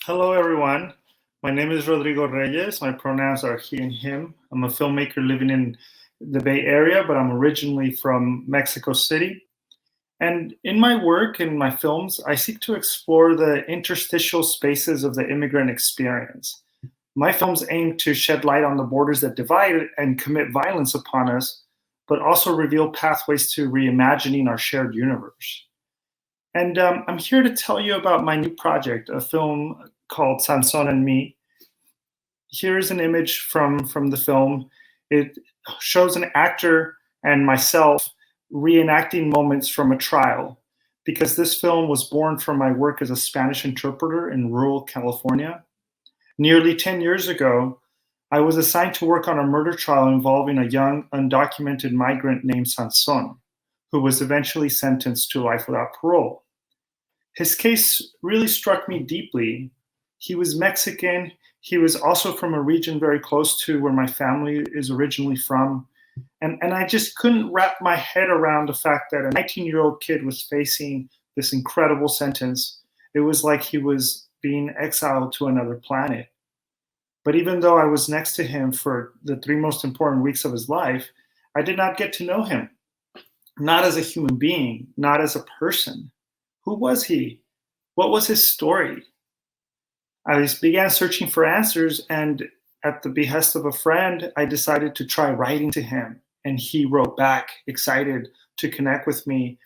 Hello, everyone. My name is Rodrigo Reyes. My pronouns are he and him. I'm a filmmaker living in the Bay Area, but I'm originally from Mexico City. And in my work, in my films, I seek to explore the interstitial spaces of the immigrant experience. My films aim to shed light on the borders that divide and commit violence upon us, but also reveal pathways to reimagining our shared universe. And I'm here to tell you about my new project, a film called Sansone Me. Here is an image from the film. It shows an actor and myself reenacting moments from a trial, because this film was born from my work as a Spanish interpreter in rural California. Nearly 10 years ago, I was assigned to work on a murder trial involving a young, undocumented migrant named Sansón, who was eventually sentenced to life without parole. His case really struck me deeply. He was Mexican. He was also from a region very close to where my family is originally from. And I just couldn't wrap my head around the fact that a 19-year-old kid was facing this incredible sentence. It was like he was being exiled to another planet. But even though I was next to him for the 3 most important weeks of his life, I did not get to know him, not as a human being, not as a person. Who was he? What was his story? I began searching for answers, and at the behest of a friend, I decided to try writing to him. And he wrote back, excited to connect with me.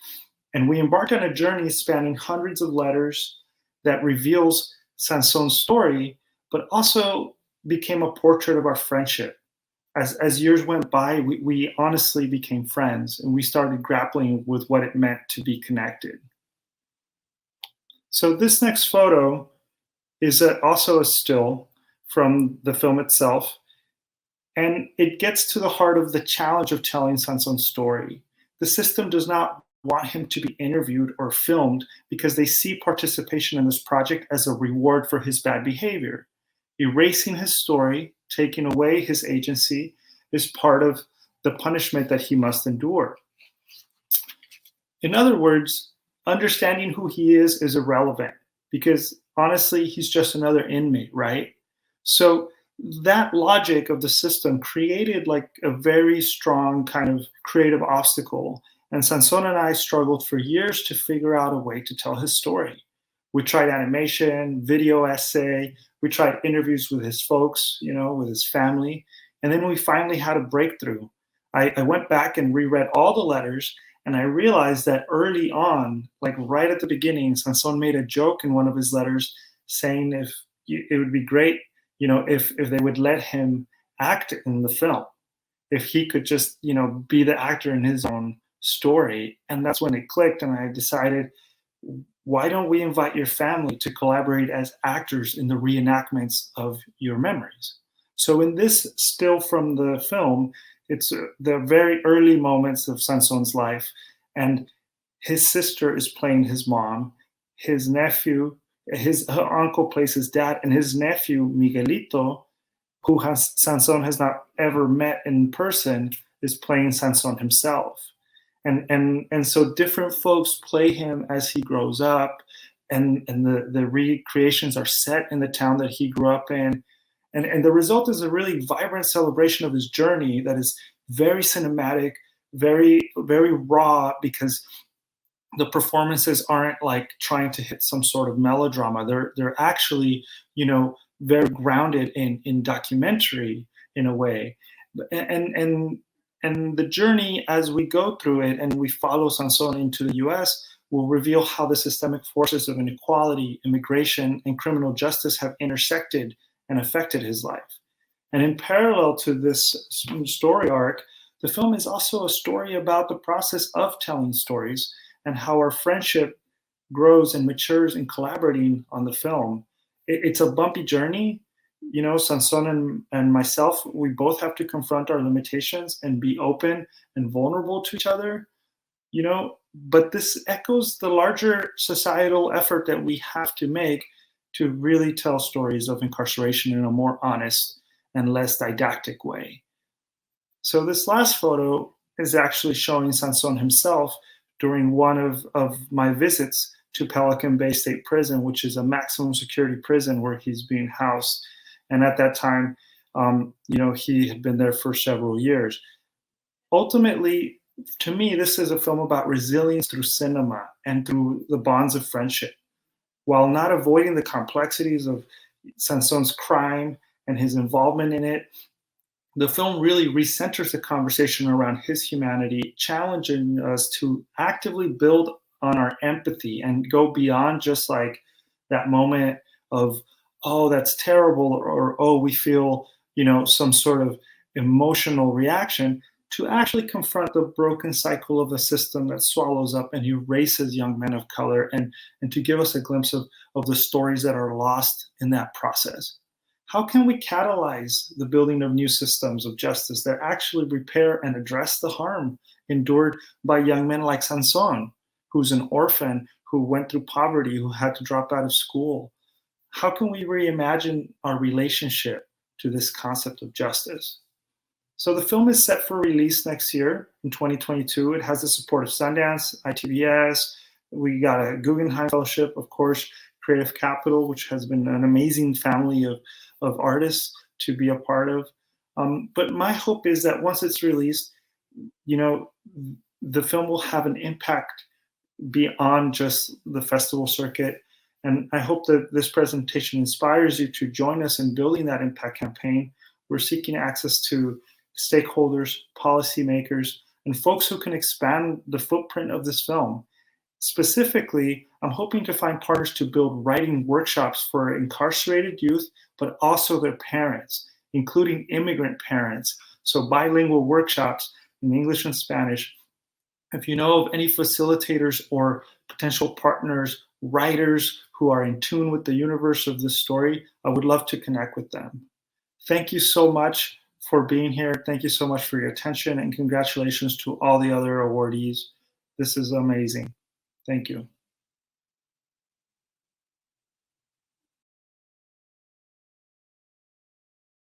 And we embarked on a journey spanning hundreds of letters that reveals Sanson's story, but also became a portrait of our friendship. As years went by, we honestly became friends, and we started grappling with what it meant to be connected. So this next photo is also a still from the film itself, and it gets to the heart of the challenge of telling Sanson's story. The system does not want him to be interviewed or filmed because they see participation in this project as a reward for his bad behavior. Erasing his story, taking away his agency, is part of the punishment that he must endure. In other words, understanding who he is irrelevant, because honestly, he's just another inmate, right? So that logic of the system created like a very strong kind of creative obstacle. And Sansón and I struggled for years to figure out a way to tell his story. We tried animation, video essay, we tried interviews with his folks, with his family. And then we finally had a breakthrough. I went back and reread all the letters, and I realized that early on, like right at the beginning, Sansón made a joke in one of his letters saying it would be great, if they would let him act in the film, if he could just, be the actor in his own story. And that's when it clicked, and I decided, why don't we invite your family to collaborate as actors in the reenactments of your memories? So in this still from the film, it's the very early moments of Sansón's life, and his sister is playing his mom, his nephew, her uncle plays his dad, and his nephew Miguelito, who Sansón has not ever met in person, is playing Sansón himself. And so different folks play him as he grows up, and the recreations are set in the town that he grew up in. And the result is a really vibrant celebration of his journey that is very cinematic, very, very raw, because the performances aren't like trying to hit some sort of melodrama. They're actually, very grounded in documentary in a way. And the journey as we go through it and we follow Sansón into the US will reveal how the systemic forces of inequality, immigration, and criminal justice have intersected and affected his life. And in parallel to this story arc, the film is also a story about the process of telling stories and how our friendship grows and matures in collaborating on the film. It's a bumpy journey. Sansón and myself, we both have to confront our limitations and be open and vulnerable to each other, but this echoes the larger societal effort that we have to make to really tell stories of incarceration in a more honest and less didactic way. So this last photo is actually showing Sansón himself during one of my visits to Pelican Bay State Prison, which is a maximum security prison where he's being housed. And at that time, he had been there for several years. Ultimately, to me, this is a film about resilience through cinema and through the bonds of friendship, while not avoiding the complexities of Sanson's crime and his involvement in it. The film really recenters the conversation around his humanity, challenging us to actively build on our empathy and go beyond just like that moment of, oh, that's terrible, or oh, we feel, some sort of emotional reaction, to actually confront the broken cycle of a system that swallows up and erases young men of color, and to give us a glimpse of the stories that are lost in that process. How can we catalyze the building of new systems of justice that actually repair and address the harm endured by young men like Sansón, who's an orphan, who went through poverty, who had to drop out of school? How can we reimagine our relationship to this concept of justice? So the film is set for release next year in 2022. It has the support of Sundance, ITBS. We got a Guggenheim Fellowship, of course, Creative Capital, which has been an amazing family of artists to be a part of. But my hope is that once it's released, the film will have an impact beyond just the festival circuit. And I hope that this presentation inspires you to join us in building that impact campaign. We're seeking access to stakeholders, policymakers, and folks who can expand the footprint of this film. Specifically, I'm hoping to find partners to build writing workshops for incarcerated youth, but also their parents, including immigrant parents. So bilingual workshops in English and Spanish. If you know of any facilitators or potential partners, writers who are in tune with the universe of this story, I would love to connect with them. Thank you so much for being here. Thank you so much for your attention, and congratulations to all the other awardees. This is amazing. Thank you.